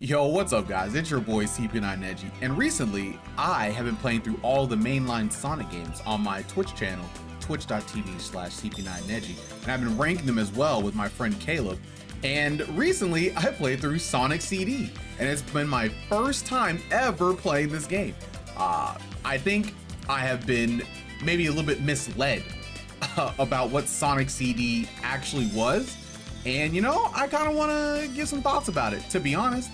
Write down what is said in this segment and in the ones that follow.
Yo, what's up guys? It's your boy CP9Neji, and recently I have been playing through all the mainline Sonic games on my Twitch channel, twitch.tv/CP9Neji, and I've been ranking them as well with my friend Caleb. And recently I played through Sonic CD, and it's been my first time ever playing this game. I think I have been maybe a little bit misled about what Sonic CD actually was. And you know, I kind of want to give some thoughts about it, to be honest.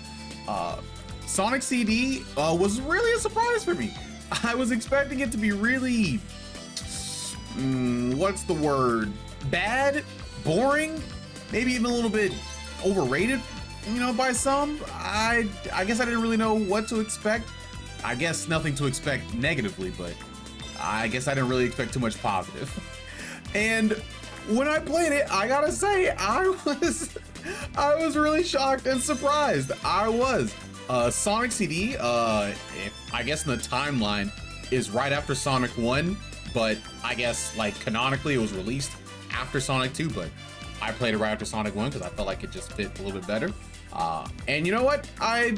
Sonic CD was really a surprise for me. I was expecting it to be really, what's the word? Bad, boring, maybe even a little bit overrated, you know, by some. I guess I didn't really know what to expect. I guess nothing to expect negatively, but I guess I didn't really expect too much positive. And when I played it, I gotta say, I was really shocked and surprised. I was. Sonic CD, I guess in the timeline is right after Sonic 1, but I guess like canonically it was released after Sonic 2, but I played it right after Sonic 1 because I felt like it just fit a little bit better. And you know what? I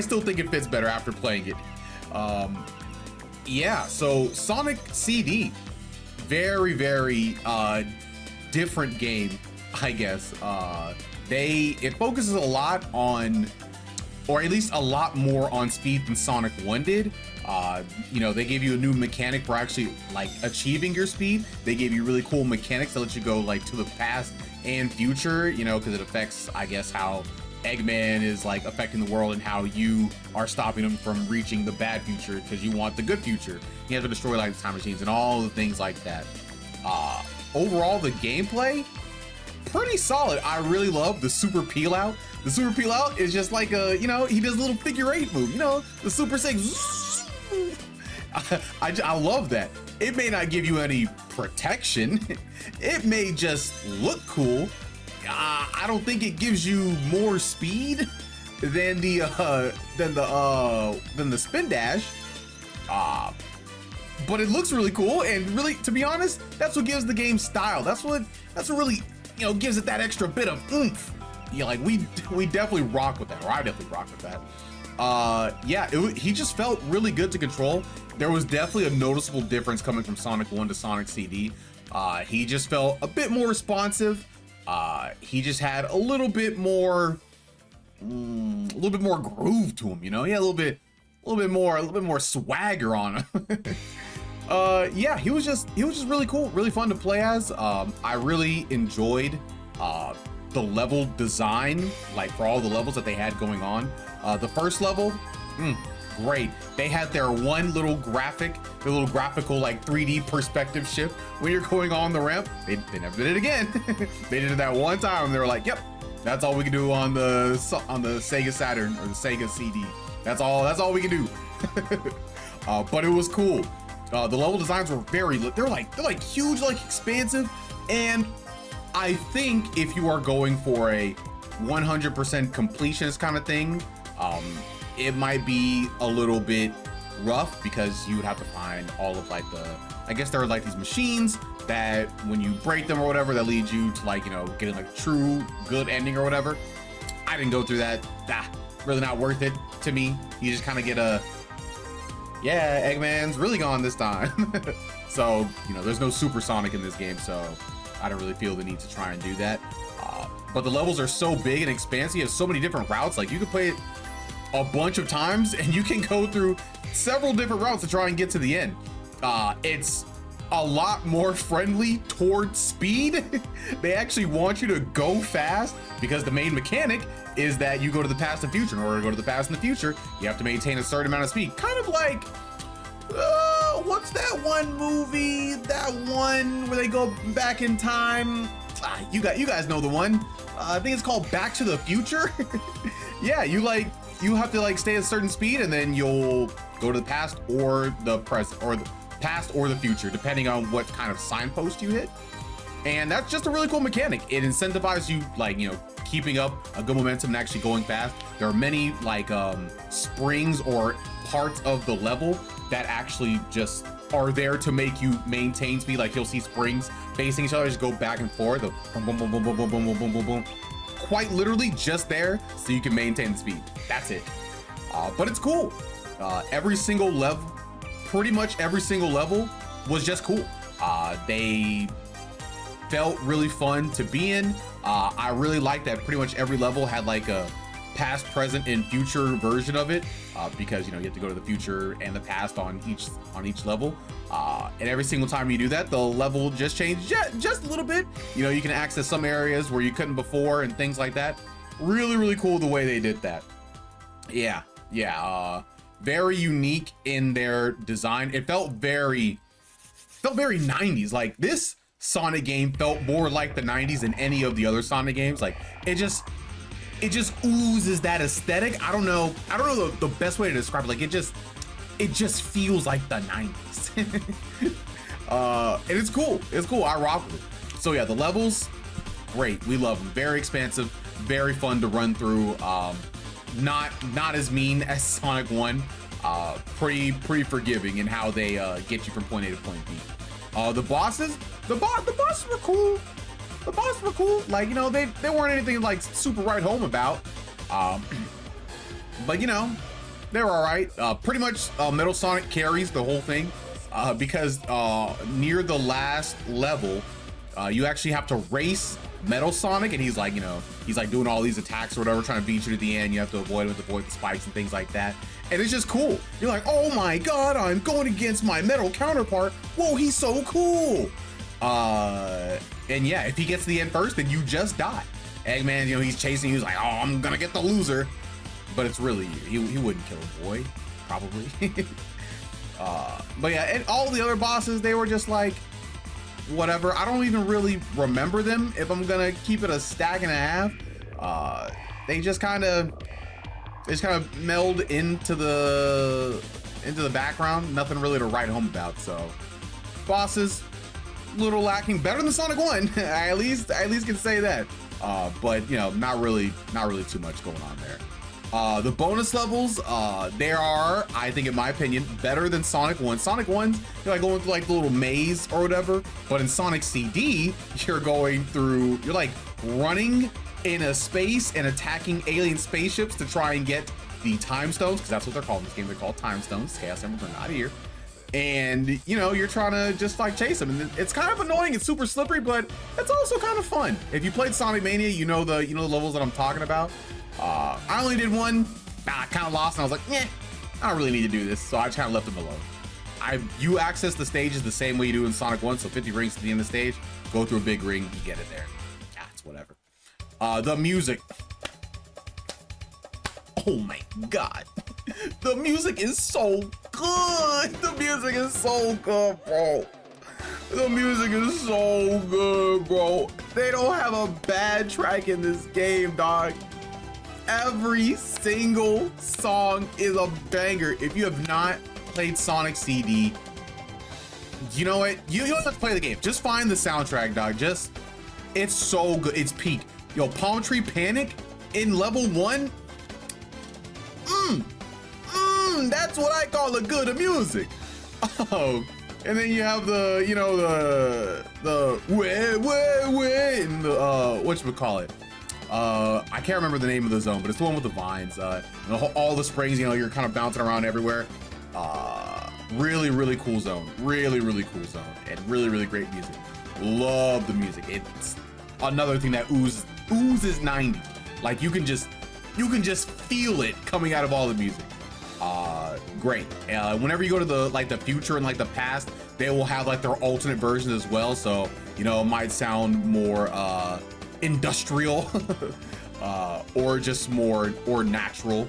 still think it fits better after playing it. Yeah, so Sonic CD, very different game, I guess. It focuses a lot on, or at least a lot more on speed than Sonic 1 did. You know, they gave you a new mechanic for actually like achieving your speed. They gave you really cool mechanics that let you go like to the past and future, you know, because it affects, I guess, how Eggman is like affecting the world and how you are stopping him from reaching the bad future because you want the good future. You have to destroy like the time machines and all the things like that. Overall, the gameplay, pretty solid. I really love the super peel out. The super peel out is just like a, you know, he does a little figure 8 move, you know, the super saiyan. I love that. It may not give you any protection. It may just look cool. I don't think it gives you more speed than the spin dash. But it looks really cool, and really, to be honest, that's what gives the game style. That's what really, you know, gives it that extra bit of oomph. Yeah, like we definitely rock with that, or I definitely rock with that. Yeah, he just felt really good to control. There was definitely a noticeable difference coming from Sonic 1 to Sonic CD. He just felt a bit more responsive. He just had a little bit more groove to him, you know? Yeah, a little bit more swagger on him. Yeah, he was just really cool, really fun to play as. I really enjoyed the level design, like for all the levels that they had going on. The first level, great. They had their one little graphical like 3D perspective shift when you're going on the ramp. They never did it again. They did it that one time and they were like, yep, that's all we can do on the Sega Saturn or the Sega CD. That's all we can do. But it was cool. The level designs were they're like huge, like expansive, and I think if you are going for a 100% completionist kind of thing, it might be a little bit rough because you would have to find all of like I guess there are like these machines that when you break them or whatever, that leads you to like, you know, getting like a true good ending or whatever. I didn't go through that. Really not worth it to me. You just kind of get yeah, Eggman's really gone this time. So, you know, there's no Super Sonic in this game, so I don't really feel the need to try and do that. But the levels are so big and expansive. You have so many different routes. Like you can play it a bunch of times and you can go through several different routes to try and get to the end. It's a lot more friendly towards speed. They actually want you to go fast because the main mechanic is that you go to the past and future. In order to go to the past and the future, you have to maintain a certain amount of speed. Kind of like, what's that one movie? That one where they go back in time? You guys know the one. I think it's called Back to the Future. Yeah, you have to like stay at a certain speed and then you'll go to the past or the present, or the past or the future, depending on what kind of signpost you hit. And that's just a really cool mechanic. It incentivizes you, like, you know, keeping up a good momentum and actually going fast. There are many like springs or parts of the level that actually just are there to make you maintain speed. Like you'll see springs facing each other, just go back and forth. Boom, boom, boom, boom, boom, boom, boom, boom, boom, boom, boom. quite literally just there so you can maintain the speed. That's it. But it's cool. Every single level, pretty much every single level was just cool. They felt really fun to be in. I really like that pretty much every level had like a past, present, and future version of it, because you know you have to go to the future and the past on each level. And every single time you do that, the level just changed just a little bit. You know, you can access some areas where you couldn't before and things like that. Really cool the way they did that. Yeah. Very unique in their design. It felt very 90s. Like this Sonic game felt more like the 90s than any of the other Sonic games. Like it just oozes that aesthetic. I don't know the best way to describe it. Like it just feels like the 90s. And it's cool. I rock with it. So yeah, the levels, great. We love them. Very expansive, very fun to run through. Not as mean as Sonic 1. Pretty forgiving in how they get you from point A to point B. The bosses were cool. The bosses were cool. Like, you know, they weren't anything like super right home about. But you know, they were all right. Pretty much Metal Sonic carries the whole thing, because near the last level, you actually have to race Metal Sonic, and he's like doing all these attacks or whatever, trying to beat you to the end. You have to avoid the spikes and things like that. And it's just cool. You're like, oh my God, I'm going against my metal counterpart. Whoa, he's so cool. And yeah, if he gets to the end first, then you just die. Eggman, you know, he's chasing you. He's like, oh, I'm gonna get the loser. But it's really you. He wouldn't kill a boy, probably. But yeah, and all the other bosses, they were just like, whatever. I don't even really remember them if I'm gonna keep it a stack and a half. They just kind of meld into the background. Nothing really to write home about. So bosses, little lacking. Better than Sonic 1. I at least can say that. But you know, not really too much going on there. The bonus levels, they are, I think in my opinion, better than Sonic 1. Sonic 1's, you're like going through like the little maze or whatever, but in Sonic CD, you're like running in a space and attacking alien spaceships to try and get the time stones, because that's what they're called in this game. They're called time stones. Chaos Emeralds are not here. And you know, you're trying to just like chase them, and it's kind of annoying. It's super slippery, but it's also kind of fun. If you played Sonic Mania, you know the levels that I'm talking about. I only did one. I kind of lost, and I was like, I don't really need to do this, so I just kind of left them alone. You access the stages the same way you do in Sonic 1, so 50 rings to the end of the stage, go through a big ring, you get it there. It's whatever. The music. Oh my God. The music is so good. The music is so good, bro. The music is so good, bro. They don't have a bad track in this game, dog. Every single song is a banger. If you have not played Sonic CD, you know what? You don't have to play the game. Just find the soundtrack, dog. It's so good. It's peak. Yo, Palm Tree Panic in level 1. That's what I call a good music. Oh, and then you have the way in the whatchamacallit. I can't remember the name of the zone, but it's the one with the vines. All the springs, you know, you're kind of bouncing around everywhere. Really cool zone. Really cool zone, and really great music. Love the music. It's another thing that oozes 90. Like you can just feel it coming out of all the music. Great. Whenever you go to the future and like the past, they will have like their alternate versions as well. So you know, it might sound more industrial or just more natural,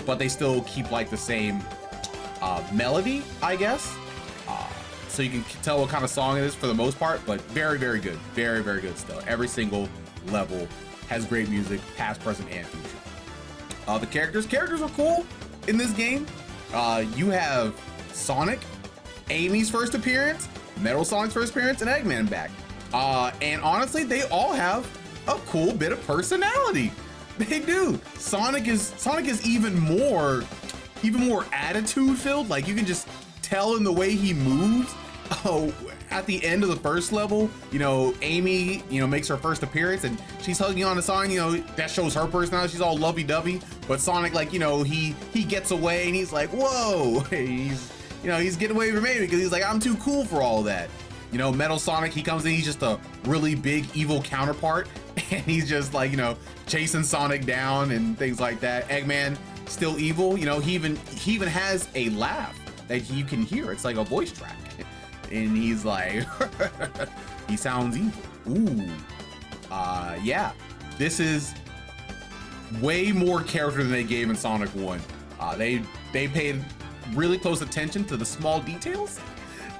but they still keep like the same melody, I guess. So you can tell what kind of song it is for the most part, but very good. Very good still. Every single level has great music, past, present, and future. The characters are cool in this game. You have Sonic, Amy's first appearance, Metal Sonic's first appearance, and Eggman back. And honestly, they all have a cool bit of personality. They do. Sonic is even more attitude filled. Like you can just tell in the way he moves oh, at the end of the first level, you know, Amy, you know, makes her first appearance and she's hugging on to Sonic, you know, that shows her personality. She's all lovey-dovey, but Sonic, like, you know, he gets away and he's like, whoa, he's, you know, he's getting away from Amy because he's like, I'm too cool for all that. You know, Metal Sonic, he comes in, he's just a really big evil counterpart and he's just like, you know, chasing Sonic down and things like that. Eggman, still evil, you know, he even has a laugh that you can hear. It's like a voice track. And he's like, he sounds evil. Ooh, yeah, this is way more character than they gave in Sonic 1. They paid really close attention to the small details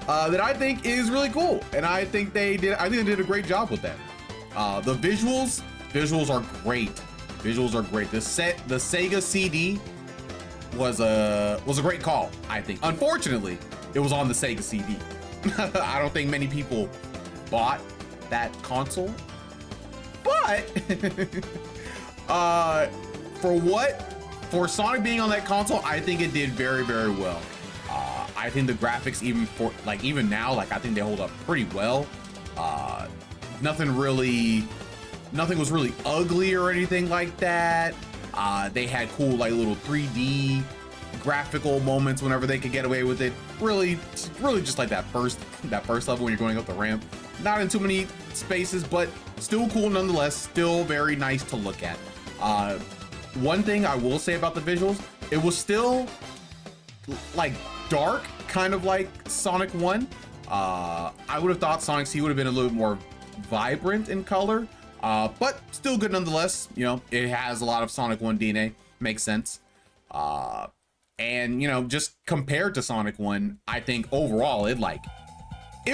that I think is really cool. And I think they did a great job with that. The visuals are great. Visuals are great. The Sega CD was a great call, I think. Unfortunately, it was on the Sega CD. I don't think many people bought that console, but for Sonic being on that console, I think it did very, very well. I think the graphics, even now, like, I think they hold up pretty well. Nothing was really ugly or anything like that. They had cool, like, little 3D graphical moments whenever they could get away with it. Really just like that first level when you're going up the ramp. Not in too many spaces, but still cool nonetheless. Still very nice to look at. One thing I will say about the visuals, it was still like dark, kind of like Sonic 1. I would have thought Sonic C would have been a little bit more vibrant in color, but still good nonetheless. You know, it has a lot of Sonic 1 DNA. Makes sense. And, you know, just compared to Sonic 1, I think overall it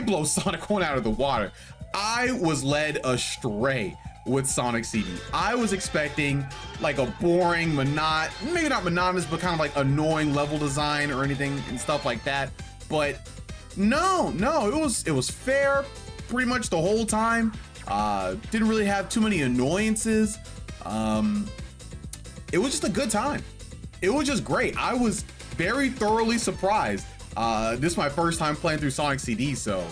blows Sonic 1 out of the water. I was led astray with Sonic CD. I was expecting like a boring, maybe not monotonous, but kind of like annoying level design or anything and stuff like that. But no, it was fair pretty much the whole time. Didn't really have too many annoyances. It was just a good time. It was just great. I was very thoroughly surprised. This is my first time playing through Sonic CD, so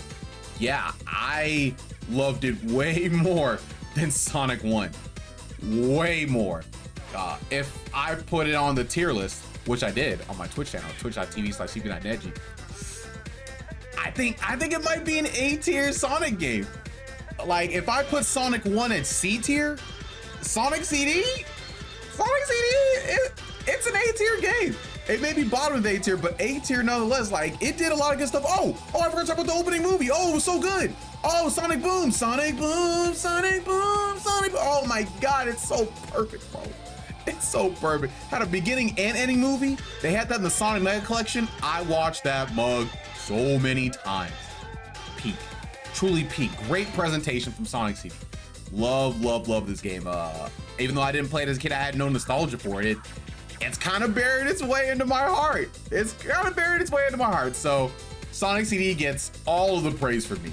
yeah, I loved it way more than Sonic 1. Way more. If I put it on the tier list, which I did on my Twitch channel, twitch.tv/cp9edgy, I think it might be an A tier Sonic game. Like, if I put Sonic 1 at C tier, Sonic CD, it's an A tier game. It may be bottom of the A tier, but A tier nonetheless. Like, it did a lot of good stuff. Oh, I forgot to talk about the opening movie. Oh, it was so good. Oh, Sonic Boom, Sonic Boom, Sonic Boom, Sonic Boom. Oh my God, it's so perfect, bro. It's so perfect. Had a beginning and ending movie. They had that in the Sonic Mega Collection. I watched that mug so many times. Peak, truly peak. Great presentation from Sonic CD. Love this game. Even though I didn't play it as a kid, I had no nostalgia for it. It's kind of buried its way into my heart. So Sonic CD gets all of the praise from me.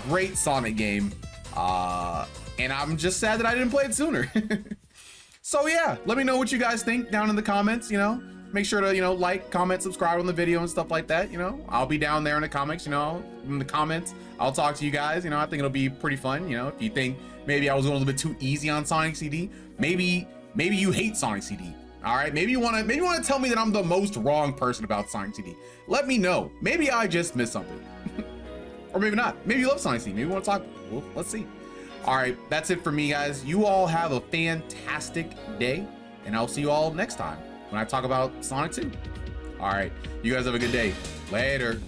Great Sonic game. And I'm just sad that I didn't play it sooner. So yeah, let me know what you guys think down in the comments, you know. Make sure to, you know, like, comment, subscribe on the video and stuff like that, you know. I'll be down there in the comics, you know, in the comments. I'll talk to you guys, you know. I think it'll be pretty fun, you know. If you think maybe I was going a little bit too easy on Sonic CD, maybe you hate Sonic CD. All right, maybe you want to tell me that I'm the most wrong person about Sonic CD. Let me know. Maybe I just missed something. Or maybe not. Maybe you love Sonic CD. Maybe you want to talk. Well, let's see. All right, that's it for me, guys. You all have a fantastic day, and I'll see you all next time when I talk about Sonic 2. All right, you guys have a good day. Later.